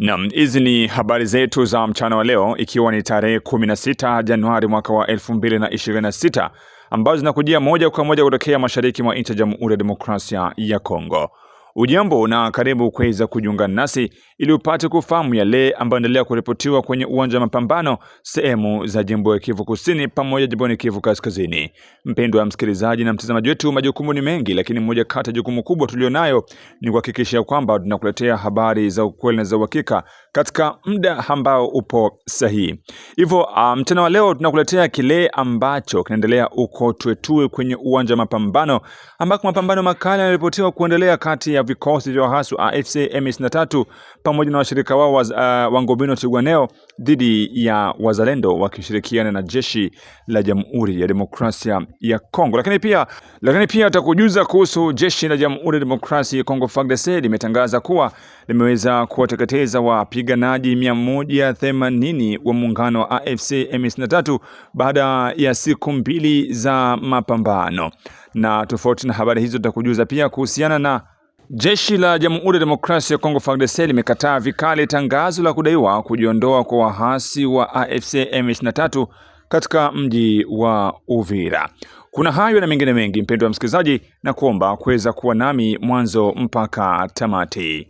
Naam, hizi ni habari zetu za mchana wa leo, ikiwa ni tarehe 16 Januari mwaka wa 2026, ambazo zinakujia moja kwa moja kutokea mashariki mwa nchi ya Jamhuri ya Demokrasia ya Kongo. Ujambo na karibu kuweza kujiunga nasi ili upate kufahamu yale ambayo yanaendelea kuripotiwa kwenye uwanja wa mapambano sehemu za jimbo ya Kivu Kusini pamoja jimboni Kivu Kaskazini. Mpendwa msikilizaji na mtazamaji wetu, majukumu ni mengi, lakini moja kati ya jukumu kubwa tulionayo ni kuhakikisha kwamba tunakuletea habari za ukweli na za uhakika katika muda ambao upo sahihi. Hivyo mchana wa leo tunakuletea kile ambacho kinaendelea uko Tuetue kwenye uwanja wa mapambano, ambako mapambano makali yanaripotiwa kuendelea kati ya vikosi vya waasi wa AFC M23 pamoja na washirika wao wa Ngobino Twirwaneho dhidi ya wazalendo wakishirikiana na jeshi la Jamhuri ya Demokrasia ya Kongo. Lakini pia atakujuza kuhusu jeshi la Jamhuri ya Demokrasia ya Kongo FARDC limetangaza kuwa limeweza kuwateketeza wapiganaji 180 wa muungano wa AFC M23 baada ya siku 2 za mapambano. Na tofauti na habari hizo, tutakujuza pia kuhusiana na jeshi la Jamhuri ya Demokrasia ya Kongo FARDC limekataa vikali tangazo la kudaiwa kujiondoa kwa waasi wa AFC M23 katika mji wa Uvira. Kuna hayo na mengine mengi, mpendwa msikilizaji, na kuomba kuweza kuwa nami mwanzo mpaka tamati.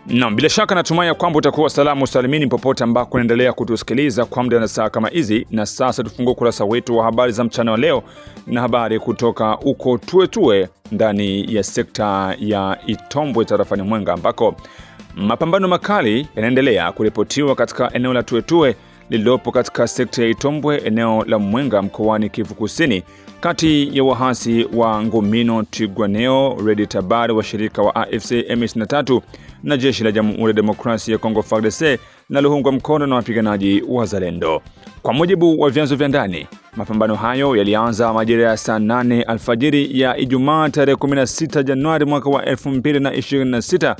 Naam, bila shaka natumai kwamba utakuwa salamu salimini popote ambako unaendelea kutusikiliza kwa muda na saa kama hizi. Na sasa tufungue ukurasa wetu wa habari za mchana wa leo na habari kutoka huko Tuetue ndani ya sekta ya Itombwe tarafani Mwenga, ambako mapambano makali yanaendelea kuripotiwa katika eneo la Tuetue lililopo katika sekta ya Itombwe, eneo la Mwenga, mkoani Kivu Kusini, kati ya waasi wa Ngobino Twirwaneho, Red Tabara, washirika wa AFC M23 na jeshi la Jamhuri ya Demokrasia ya Kongo FARDC linaloungwa mkono na wapiganaji wazalendo. Kwa mujibu wa vyanzo vya ndani, mapambano hayo yalianza majira ya saa 8 alfajiri ya Ijumaa tarehe 16 Januari mwaka wa 2026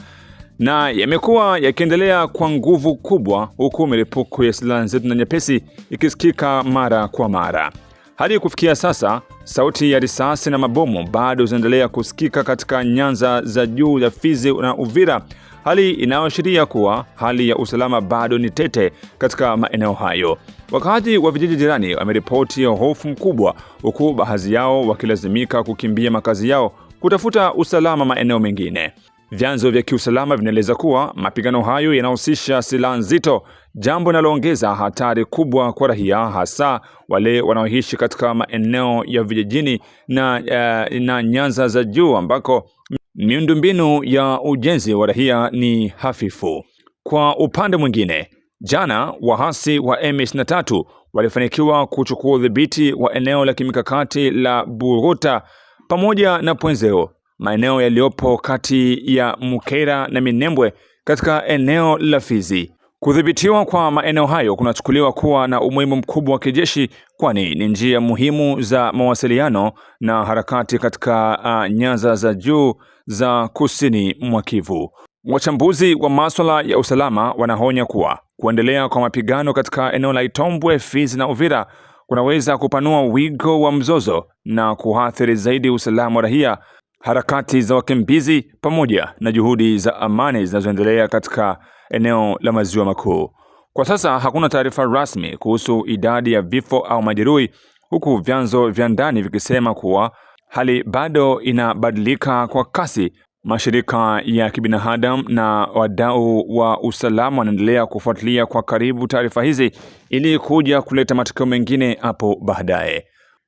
na yamekuwa yakiendelea kwa nguvu kubwa, huku milipuko ya silaha nzito na nyepesi ikisikika mara kwa mara. Hadi kufikia sasa, sauti ya risasi na mabomu bado zinaendelea kusikika katika nyanda za juu ya Fizi na Uvira, hali inayoashiria kuwa hali ya usalama bado ni tete katika maeneo hayo. Wakati wa vijiji jirani wameripoti ya hofu mkubwa, huku baadhi yao wakilazimika kukimbia makazi yao kutafuta usalama maeneo mengine. Vyanzo vya kiusalama vinaeleza kuwa mapigano hayo yanahusisha silaha nzito, jambo linaloongeza hatari kubwa kwa raia, hasa wale wanaoishi katika maeneo ya vijijini na nyanda za juu ambako miundombinu ya ujenzi wa raia ni hafifu. Kwa upande mwingine, jana waasi wa M23 walifanikiwa kuchukua udhibiti wa eneo la kimikakati la Buruta pamoja na Pwenzeo, maeneo yaliyopo kati ya Mukera na Minembwe katika eneo la Fizi. Kudhibitiwa kwa maeneo hayo kunachukuliwa kuwa na umuhimu mkubwa wa kijeshi, kwani ni njia muhimu za mawasiliano na harakati katika nyanda za juu za kusini mwa Kivu. Wachambuzi wa masuala ya usalama wanaonya kuwa kuendelea kwa mapigano katika eneo la Itombwe, Fizi na Uvira kunaweza kupanua wigo wa mzozo na kuathiri zaidi usalama wa raia, harakati za wakimbizi pamoja na juhudi za amani zinazoendelea katika eneo la Maziwa Makuu. Kwa sasa hakuna taarifa rasmi kuhusu idadi ya vifo au majeruhi, huku vyanzo vya ndani vikisema kuwa hali bado inabadilika kwa kasi. Mashirika ya kibinadamu na wadau wa usalama wanaendelea kufuatilia kwa karibu taarifa hizi ili kuja kuleta matokeo mengine hapo baadaye.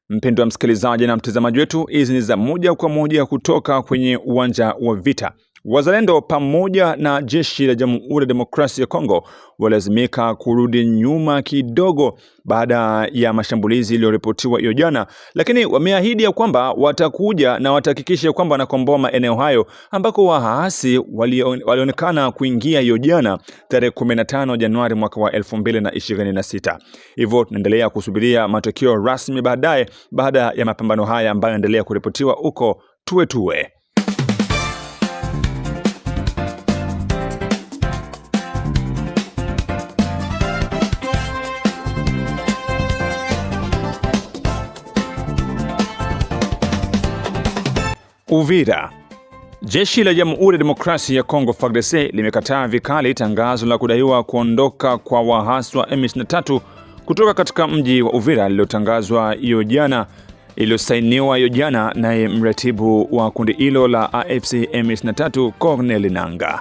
Mpendwa msikilizaji na mtazamaji wetu, hizi ni za moja kwa moja kutoka kwenye uwanja wa vita. Wazalendo pamoja na jeshi la Jamhuri ya Demokrasia ya Kongo walazimika kurudi nyuma kidogo baada ya mashambulizi yaliyoripotiwa hiyo jana, lakini wameahidi ya kwamba watakuja na watahakikisha kwamba wanakomboa maeneo hayo ambako waasi walionekana kuingia hiyo jana tarehe 15 Januari mwaka wa 2026. Hivyo tunaendelea kusubiria matokeo rasmi baada ya mapambano haya ambayo yanaendelea kuripotiwa huko Tuetue. Uvira. Jeshi la Jamhuri ya Demokrasia ya Kongo FARDC limekataa vikali tangazo la kudaiwa kuondoka kwa waasi wa M23 kutoka katika mji wa Uvira lililotangazwa hiyo jana, iliyosainiwa hiyo jana naye mratibu wa kundi hilo la AFC M23 Corneille Nangaa.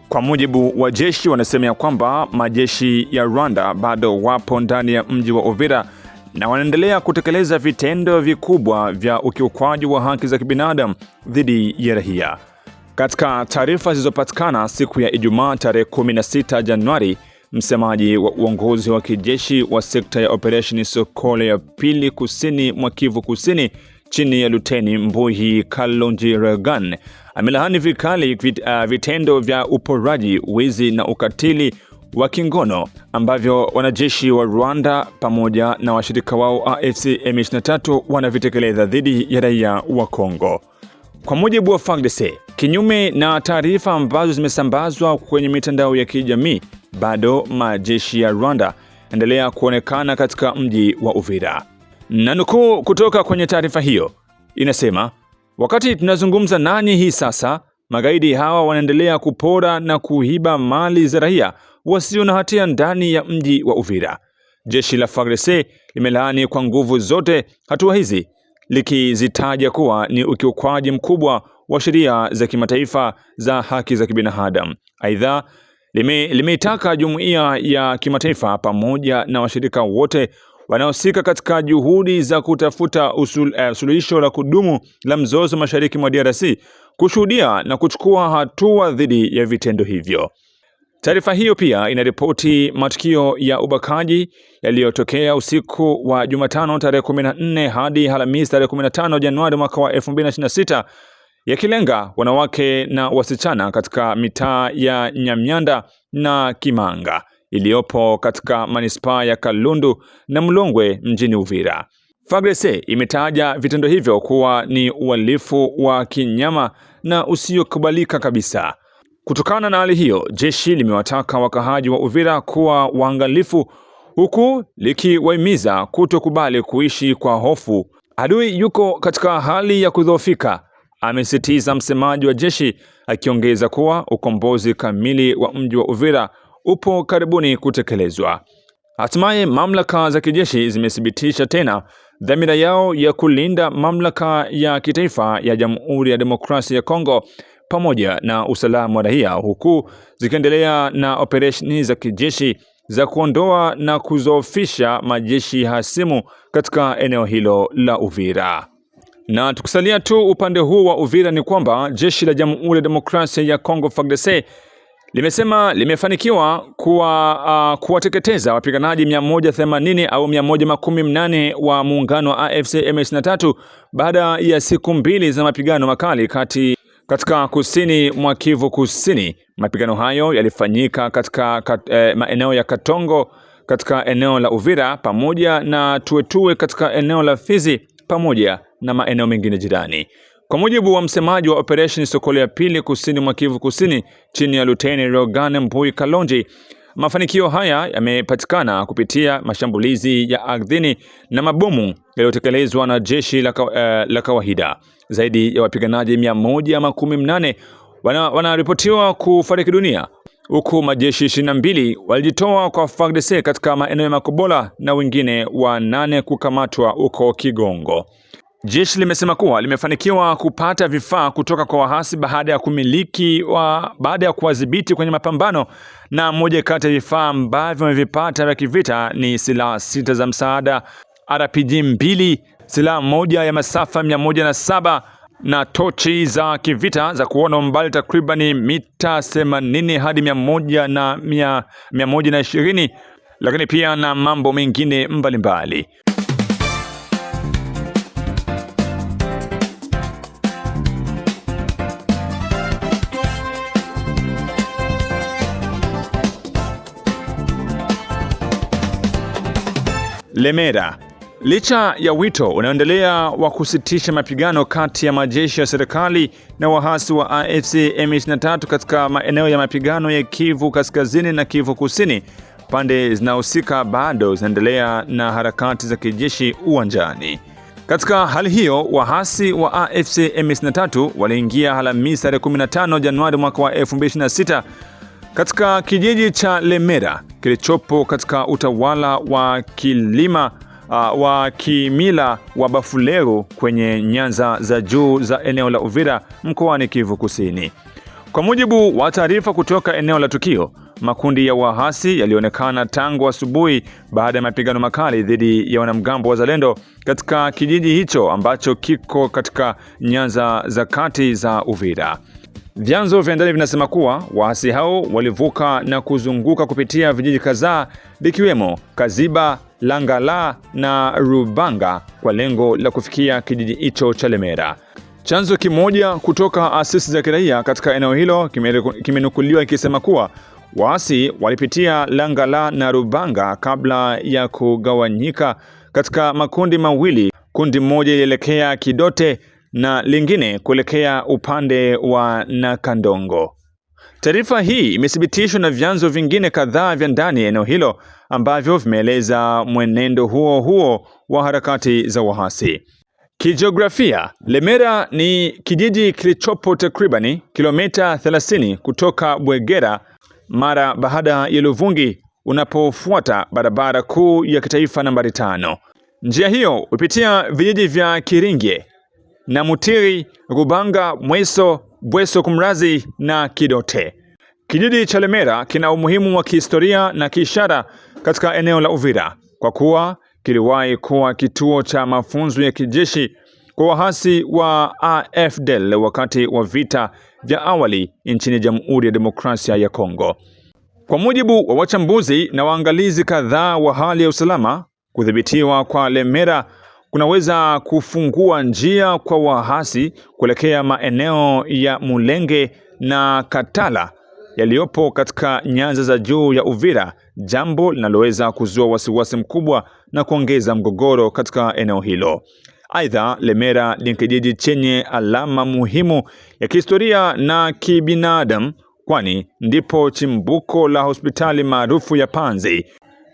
Kwa mujibu wa jeshi, wanasema kwamba majeshi ya Rwanda bado wapo ndani ya mji wa Uvira na wanaendelea kutekeleza vitendo vikubwa vya ukiukwaji wa haki za kibinadamu dhidi ya raia. Katika taarifa zilizopatikana siku ya Ijumaa tarehe 16 Januari, msemaji wa uongozi wa kijeshi wa sekta ya Operation Sokole ya pili kusini mwa Kivu Kusini chini ya Luteni Mbuyi Kalonji Regan amelaani vikali vitendo vya uporaji, wizi na ukatili wa kingono ambavyo wanajeshi wa Rwanda pamoja na washirika wao AFC M23 wanavitekeleza dhidi ya raia wa Kongo. Kwa mujibu wa FARDC, kinyume na taarifa ambazo zimesambazwa kwenye mitandao ya kijamii, bado majeshi ya Rwanda endelea kuonekana katika mji wa Uvira. Na nukuu kutoka kwenye taarifa hiyo inasema, wakati tunazungumza nanyi hii sasa, magaidi hawa wanaendelea kupora na kuiba mali za raia wasio na hatia ndani ya mji wa Uvira. Jeshi la FARDC limelaani kwa nguvu zote hatua hizi, likizitaja kuwa ni ukiukwaji mkubwa wa sheria za kimataifa za haki za kibinadamu. Aidha, limeitaka jumuiya ya kimataifa pamoja na washirika wote wanaohusika katika juhudi za kutafuta suluhisho la kudumu la mzozo mashariki mwa DRC kushuhudia na kuchukua hatua dhidi ya vitendo hivyo. Taarifa hiyo pia inaripoti matukio ya ubakaji yaliyotokea usiku wa Jumatano tarehe 14 hadi Alhamisi tarehe 15 Januari mwaka wa 2026 yakilenga wanawake na wasichana katika mitaa ya Nyamyanda na Kimanga iliyopo katika manispaa ya Kalundu na Mlongwe mjini Uvira. FARDC imetaja vitendo hivyo kuwa ni uhalifu wa kinyama na usiokubalika kabisa. Kutokana na hali hiyo, jeshi limewataka wakahaji wa Uvira kuwa waangalifu, huku likiwahimiza kutokubali kuishi kwa hofu. Adui yuko katika hali ya kudhoofika, amesisitiza msemaji wa jeshi, akiongeza kuwa ukombozi kamili wa mji wa Uvira upo karibuni kutekelezwa. Hatimaye mamlaka za kijeshi zimethibitisha tena dhamira yao ya kulinda mamlaka ya kitaifa ya Jamhuri ya Demokrasia ya Kongo pamoja na usalama wa raia, huku zikiendelea na operesheni za kijeshi za kuondoa na kuzoofisha majeshi hasimu katika eneo hilo la Uvira. Na tukisalia tu upande huu wa Uvira ni kwamba jeshi la Jamhuri ya Demokrasia ya Kongo FARDC limesema limefanikiwa kuwateketeza wapiganaji 180 au 118 wa muungano wa AFC M23 baada ya siku mbili za mapigano makali katika kusini mwa Kivu Kusini. Mapigano hayo yalifanyika katika maeneo ya Katongo katika eneo la Uvira pamoja na Tuetue katika eneo la Fizi pamoja na maeneo mengine jirani. Kwa mujibu wa msemaji wa Operation Sokole ya pili kusini mwa Kivu Kusini chini ya Luteni Regan Mbuyi Kalonji, mafanikio haya yamepatikana kupitia mashambulizi ya ardhini na mabomu yaliyotekelezwa na jeshi la kawaida. Zaidi ya wapiganaji 118 wanaripotiwa kufariki dunia, huku majeshi 22 walijitoa kwa FARDC katika maeneo ya Makobola na wengine 8 kukamatwa huko Kigongo. Jeshi limesema kuwa limefanikiwa kupata vifaa kutoka kwa waasi baada ya kuwadhibiti kwenye mapambano, na moja kati ya vifaa ambavyo wamevipata vya kivita ni silaha 6 za msaada, RPG 2, silaha moja ya masafa 107 na tochi za kivita za kuona umbali takriban mita 80 hadi 100 na 120, lakini pia na mambo mengine mbalimbali. Lemera. Licha ya wito unaoendelea wa kusitisha mapigano kati ya majeshi ya serikali na waasi wa AFC M23 katika maeneo ya mapigano ya Kivu Kaskazini na Kivu Kusini, pande zinahusika bado zinaendelea na harakati za kijeshi uwanjani. Katika hali hiyo, waasi wa AFC M23 waliingia Alhamisi tarehe 15 Januari mwaka wa 2026 katika kijiji cha Lemera kilichopo katika utawala wa kimila wa Bafulero kwenye nyanza za juu za eneo la Uvira mkoani Kivu Kusini. Kwa mujibu wa taarifa kutoka eneo la tukio, makundi ya waasi yalionekana tangu asubuhi baada ya mapigano makali dhidi ya wanamgambo wa Zalendo katika kijiji hicho ambacho kiko katika nyanza za kati za Uvira. Vyanzo vya ndani vinasema kuwa waasi hao walivuka na kuzunguka kupitia vijiji kadhaa vikiwemo Kaziba, Langala na Rubanga kwa lengo la kufikia kijiji hicho cha Lemera. Chanzo kimoja kutoka asasi za kiraia katika eneo hilo kimenukuliwa ikisema kuwa waasi walipitia Langala na Rubanga kabla ya kugawanyika katika makundi mawili. Kundi moja lilielekea Kidote na lingine kuelekea upande wa Nakandongo. Taarifa hii imethibitishwa na vyanzo vingine kadhaa vya ndani ya eneo hilo ambavyo vimeeleza mwenendo huo wa harakati za waasi. Kijiografia, Lemera ni kijiji kilichopo takribani kilomita 30 kutoka Bwegera mara baada ya Luvungi unapofuata barabara kuu ya kitaifa nambari 5. Njia hiyo hupitia vijiji vya Kiringe na Mutiri, Rubanga, Mweso, Bweso Kumrazi na Kidote. Kijiji cha Lemera kina umuhimu wa kihistoria na kiishara katika eneo la Uvira kwa kuwa kiliwahi kuwa kituo cha mafunzo ya kijeshi kwa waasi wa AFDL wakati wa vita vya awali nchini Jamhuri ya Demokrasia ya Kongo. Kwa mujibu wa wachambuzi na waangalizi kadhaa wa hali ya usalama, kudhibitiwa kwa Lemera kunaweza kufungua njia kwa waasi kuelekea maeneo ya Mulenge na Katala yaliyopo katika nyanza za juu ya Uvira, jambo linaloweza kuzua wasiwasi mkubwa na kuongeza mgogoro katika eneo hilo. Aidha, Lemera ni kijiji chenye alama muhimu ya kihistoria na kibinadamu, kwani ndipo chimbuko la hospitali maarufu ya Panzi.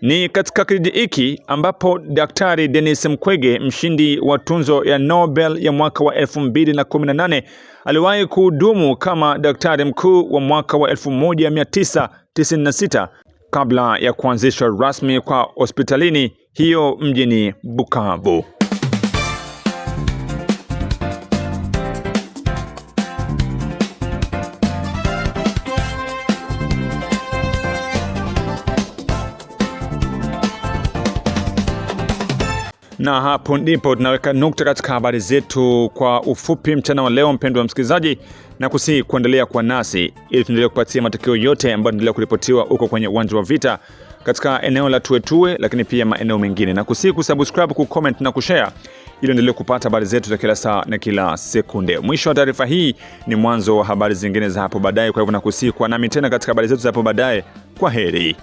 Ni katika kijiji hiki ambapo Daktari Denis Mukwege, mshindi wa tunzo ya Nobel ya mwaka wa 2018, aliwahi kuhudumu kama daktari mkuu wa mwaka wa 1996 kabla ya kuanzishwa rasmi kwa hospitalini hiyo mjini Bukavu. Na hapo ndipo tunaweka nukta katika habari zetu kwa ufupi mchana wa leo, mpendwa msikilizaji, na kusihi kuendelea kwa nasi ili tuendelee kupatia matukio yote ambayo yanaendelea kuripotiwa huko kwenye uwanja wa vita katika eneo la Tuetue, lakini pia maeneo mengine, na kusihi kusubscribe, kucomment na kushare ili endelee kupata habari zetu za kila saa na kila sekunde. Mwisho wa taarifa hii ni mwanzo wa habari zingine za hapo baadaye. Kwa hivyo nakusihi kuwa nami tena katika habari zetu za hapo baadaye. Kwa heri.